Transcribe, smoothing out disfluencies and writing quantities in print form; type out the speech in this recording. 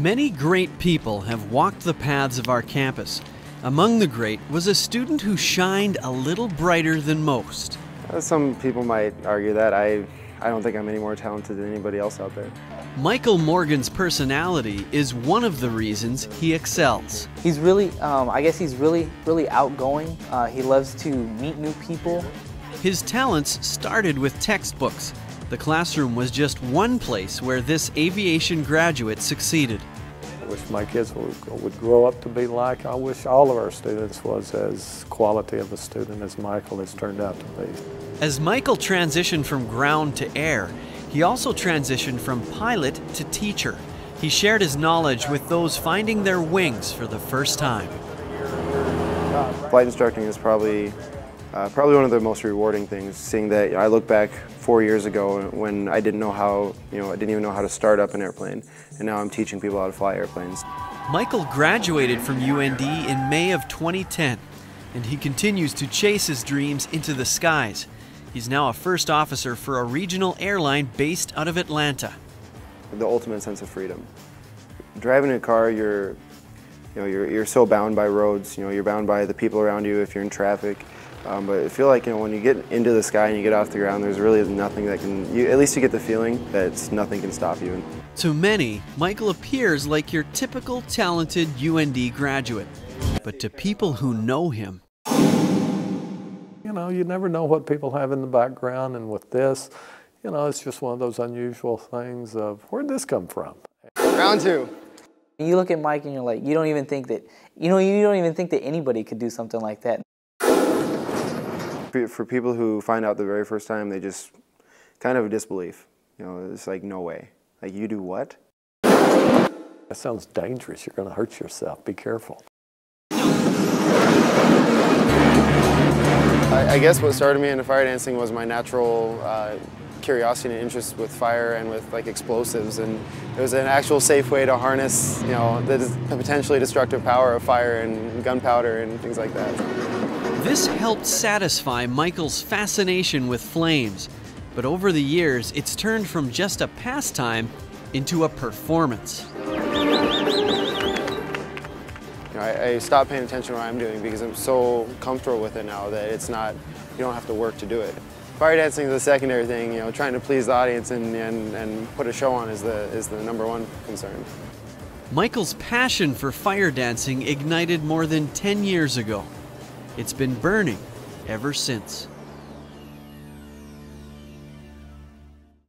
Many great people have walked the paths of our campus. Among the great was a student who shined a little brighter than most. Some people might argue that. I don't think I'm any more talented than anybody else out there. Michael Morgen's personality is one of the reasons he excels. He's really, I guess he's really outgoing. He loves to meet new people. His talents started with textbooks. The classroom was just one place where this aviation graduate succeeded. I wish my kids would grow up to be like. I wish all of our students was as quality of a student as Michael has turned out to be. As Michael transitioned from ground to air, he also transitioned from pilot to teacher. He shared his knowledge with those finding their wings for the first time. Flight instructing is probably one of the most rewarding things. Seeing that, I look back 4 years ago when I didn't know how, I didn't even know how to start up an airplane, and now I'm teaching people how to fly airplanes. Michael graduated from UND in May of 2010, and he continues to chase his dreams into the skies. He's now a first officer for a regional airline based out of Atlanta. The ultimate sense of freedom. Driving a car, you're so bound by roads. You're bound by the people around you if you're in traffic. But I feel like when you get into the sky and you get off the ground, there's really nothing that can. At least you get the feeling that nothing can stop you. To many, Michael appears like your typical talented UND graduate. But to people who know him, you never know what people have in the background, and with this, it's just one of those unusual things of, where'd this come from? Round two. You look at Mike and you're like, you don't even think that anybody could do something like that. For people who find out the very first time, they just kind of a disbelief. It's like, no way. Like, you do what? That sounds dangerous. You're going to hurt yourself. Be careful. I guess what started me into fire dancing was my natural curiosity and interest with fire and with explosives, and it was an actual safe way to harness the potentially destructive power of fire and gunpowder and things like that. This helped satisfy Michael's fascination with flames, but over the years it's turned from just a pastime into a performance. I stopped paying attention to what I'm doing because I'm so comfortable with it now that it's not, you don't have to work to do it. Fire dancing is a secondary thing, trying to please the audience and put a show on is the #1 concern. Michael's passion for fire dancing ignited more than 10 years ago. It's been burning ever since.